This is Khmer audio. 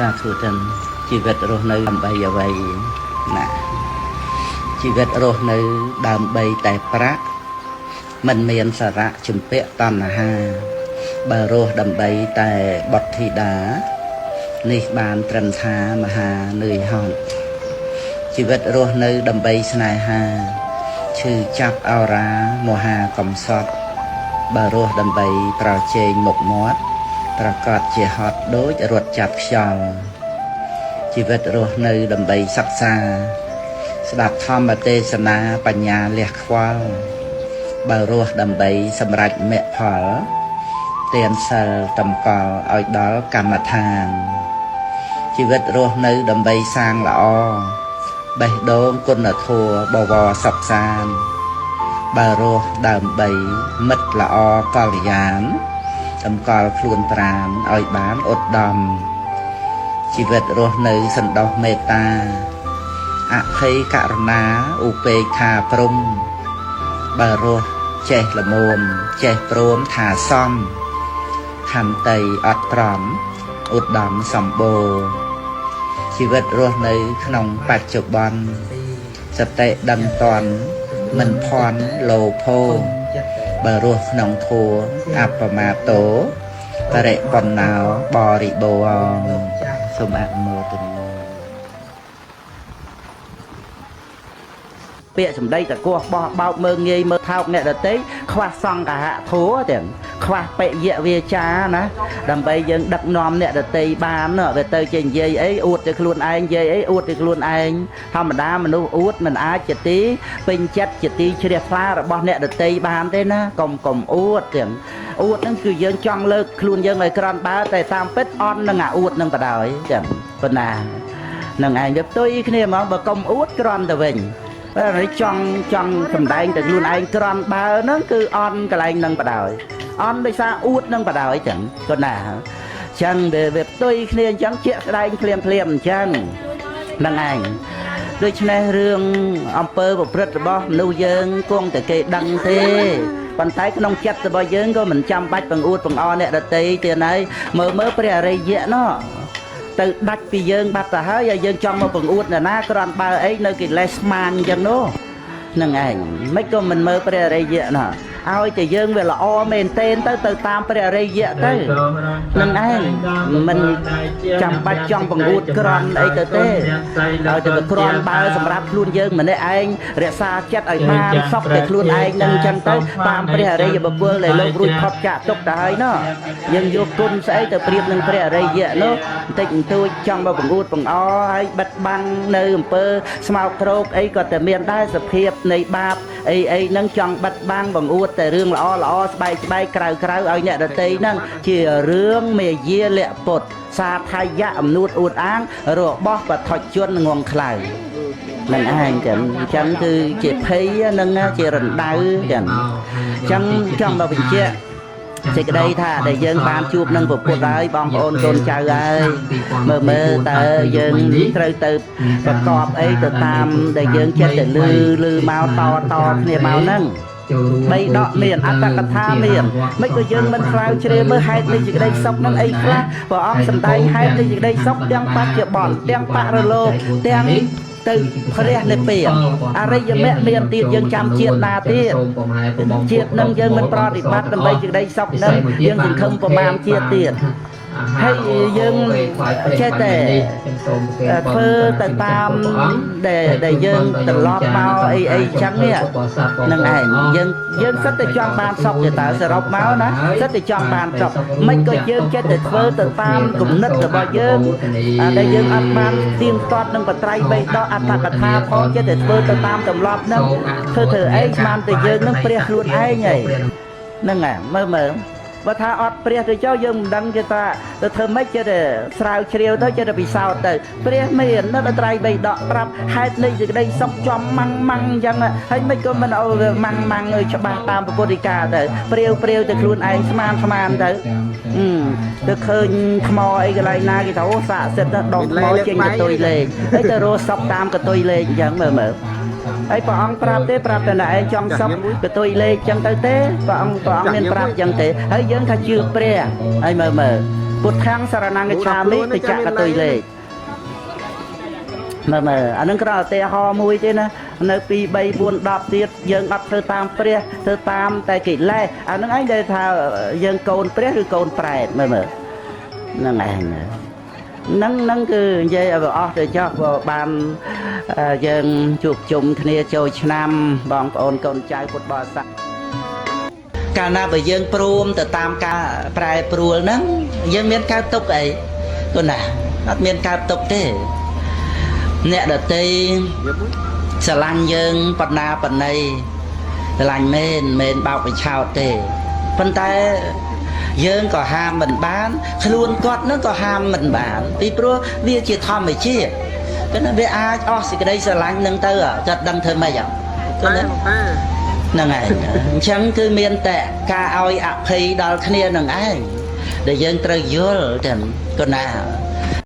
សាធុទាំងជីវិតរស់នៅដើម្បីអ្វីណាជីវិតរស់នៅដើម្បីតែប្រាក់មិនមានសារៈជំពាក់តណ្ហាបើរស់ដើម្បីតែបុត្រធីតានេះបានត្រឹមថាមហានឿយហត់ជីវិតរស់នៅដើម្បីស្នេហាឈឺចាប់អរាមហាកំសត់បើរស់ដើម្បីប្រជែងមុខមាត់ប្រកាសជាហត់ដូចរត់ចាប់ខ្យល់ជីវិតរស់នៅដើម្បីសិក្សាស្ដាប់ធម្មទេសនាបញ្ញាលះខ្វល់បើរស់ដើម្បីសម្រេចមគ្គផលទានសិលតម្កល់ឲ្យដល់កម្មដ្ឋានជីវិតរស់នៅដើម្បីសាងល្អបេះដូងគុណធម៌បវរសុខសាន្តបើរស់ដើម្បីមិត្តល្អកល្យានតម្កល់ខ្លួនប្រាណឲ្យបានឧត្តមជីវិតរស់នៅសន្តោសមេត្តាអភ័យករុណាឧបេក្ខាព្រំបើរស់ចេះល្មមចេះព្រមថាសមខន្តីអត់ត្រមឧត្តមសម្បូរជីវិតរស់នៅក្នុងបច្ចុប្បន្នសតិដឹងតន់មិនភ័ន្តលោភោបើរស់ក្នុងធัวអបមាតោបរិបណ្ណោបរិបូរណ៍សូមអនុមោទនាពាក្យសម្ដីតកោះបោះបោកមើងងាយមើលថោកអ្នកដទៃខ្វះសង្កហធัวទាំងខ្វះបិយវាចាណាដើម្បីយើងដឹកនាំអ្នកដទៃបានវាទៅជានិយាយអីអួតទៅខ្លួនឯងនិយាយអីអួតទៅខ្លួនឯងធម្មតាមនុស្សអួតមិនអាចជាទីពេញចិត្តជាទីជ្រះថ្លារបស់អ្នកដទៃបានទេណាកុំអួតទាំងអួតហ្នឹងគឺយើងចង់លើកខ្លួនយើងឲ្យក្រាន់បើតែតាមពិតអន់នឹងអាអួតនឹងបដ ாய் ចឹងប៉ុណ្ណានឹងឯងវាផ្ទុយគ្នាហ្មងបើកុំអួតក្រាន់ទៅវិញតែចង់សម្ដែងទៅខ្លួនឯងក្រាន់បើហ្នឹងគឺអន់កន្លែងនឹងបដ ாய் អន់ដោយសារអួតនឹងបដ ாய் ចឹងប៉ុណ្ណាចឹងវាផ្ទុយគ្នាអញ្ចឹងជាក់ស្ដែងភ្លាមអញ្ចឹងនឹងឯងដូច្នេះរឿងអំពើប្រព្រឹត្តរបស់មនុស្សយើងគង់តែគេដឹងទេប៉ុន្តែក្នុងចិត្តរបស់យើងក៏មិនចាំបាច់បង្អួតបង្អអ្នកដទៃទៀតហើយមើលព្រះអរិយៈណោះទៅដាច់ពីយើងបាត់ទៅហើយយើងចង់មកបង្អួតអ្នកណាគ្រាន់បើអីនៅកិលេសស្មានអញ្ចឹងនោះនឹងឯងមិនក៏មិនមើលព្រះអរិយៈណោះឲ្យតែយើងវាល្អមែនទែនទៅតាមព្រះអរិយៈទៅនឹងឯងមិនចាំបាច់ចង់បង្អួតក្រាន់អីទៅទេឲ្យតែវាក្រាន់បើសម្រាប់ខ្លួនយើងម្នាក់ឯងរក្សាចិត្តឲ្យបានសពតែខ្លួនឯងនឹងអញ្ចឹងទៅតាមព្រះអរិយបុគ្គលដែលលោករួចផុតចាកទុកទៅហើយណោះយើងយកគុណស្អីទៅប្រៀបនឹងព្រះអរិយៈនោះបន្តិចបន្តួចចង់មកបង្អួតបង្អឲ្យបិទបាំងនៅអំពើស្មោកគ្រោកអីក៏តែមានដែរសភាពនៃបាបអីហ្នឹងចង់បិទបាំងបង្អួតតែរឿងល្អស្បែកក្រៅឲ្យអ្នកដទៃហ្នឹងជារឿងមេយាលៈពុតសាថាយៈអំនួតអួតអាងរបស់បឋិជនងងខ្លៅនឹងឯងចឹងអញ្ចឹងគឺជាភ័យនឹងជារណ្ដៅចឹងអញ្ចឹងចង់មកបញ្ជាក់សេចក្តីថាដែលយើងបានជួបនឹងពុទ្ធហើយបងប្អូនកូនចៅហើយមើលតើយើងត្រូវទៅប្រកបអីទៅតាមដែលយើងចិត្តទៅលឺមកតគ្នាមកហ្នឹងបីដកមានអត្តកថាមានមិនក៏យើងមិនស្រាវជ្រាវមើលហេតុនៃសេចក្តីសុខនឹងអីខ្លះព្រះអង្គសម្ដែងហេតុនៃសេចក្តីសុខទាំងបច្ចុប្បន្នទាំងបរលោកទាំងទៅព្រះនិព្វានអរិយមគ្គមានទៀតយើងចាំជាតិណាទៀតជាតិនឹងយើងមិនប្រតិបត្តិដើម្បីសេចក្តីសុខនឹងយើងសង្ឃឹមប្រមាណជាតិទៀតហើយយើងចេះតែធ្វើទៅតាមដែលយើងត្រឡប់មកអីចឹងនេះនឹងឯងយើងសិតតែចង់បានសុខទៅតើសរុបមកណាសិតតែចង់បានសុខមិនក៏យើងចេះតែធ្វើទៅតាមគំនិតរបស់យើងដែលយើងអត់បានទៀងទាត់នឹងបត្រៃបីដកអត្តកថាផងចេះតែធ្វើទៅតាមទម្លាប់នឹងធ្វើអីស្មានតែយើងនឹងព្រះខ្លួនឯងហើយហ្នឹងឯងមើលបើថាអត់ព្រះទៅចុះយើងមិនដឹងគេថាទៅធ្វើម៉េចចេះតែស្រាវជ្រាវទៅចេះតែពិសោធន៍ទៅព្រះមាននៅត្រៃបីដកប្រាប់ហេតុនៃសេចក្តីសុខចំម៉ាំងអញ្ចឹងហើយមិនក៏មិនឲ្យម៉ាំងច្បាស់តាមពុទ្ធិកាទៅព្រាវទៅខ្លួនឯងស្មានទៅទៅឃើញថ្មអីកន្លែងណាគេថាអូស័ក្តិសិទ្ធិដុំថ្មចេញកតុយលេខហើយទៅរស់សុខតាមកតុយលេខអញ្ចឹងមើលហើយព្រះអង្គប្រាប់ទេប្រាប់តែឯងចង់សុខកតុយលេខអញ្ចឹងទៅទេព្រះអង្គមានប្រាប់អញ្ចឹងទេហើយយើងថាជឿព្រះហើយមើល ពុទ្ធខាងសារណាងកឆាមិបច្ចៈកតុយលេខមើលអានឹងក្រៅឧទាហរណ៍មួយទេណានៅ2 3 4 10ទៀតយើងអត់ធ្វើតាមព្រះធ្វើតាមតែកិលេសអានឹងឯងដែលថាយើងកូនព្រះឬកូនប្រែតមើលហ្នឹងឯងហ្នឹងគឺនិយាយឲ្យអស់ទៅចោះក៏បានយើងជួបជុំគ្នាចូលឆ្នាំបងប្អូនកូនចៅពុទ្ធបរិស័ទកាលណាបើយើងព្រមទៅតាមការប្រែប្រួលហ្នឹងយើងមានកើតទុកអីគាត់ណាអត់មានកើតទុកទេអ្នកដតីស្រឡាញ់យើងបណ្ណាបណ្ណៃស្រឡាញ់មែនបោកបញ្ឆោតទេប៉ុន្តែយើងក៏ហាមមិនបានខ្លួនគាត់នឹងក៏ហាមមិនបានពីព្រោះវាជាធម្មជាតិប៉ុន្តែវាអាចអស់សេចក្តីស្រឡាញ់នឹងទៅគាត់ដឹងធ្វើម៉េចគាត់ហ្នឹងហើយអញ្ចឹងគឺមានតែការឲ្យអភ័យដល់គ្នានឹងឯងដែលយើងត្រូវយល់ទាំងគាត់ណា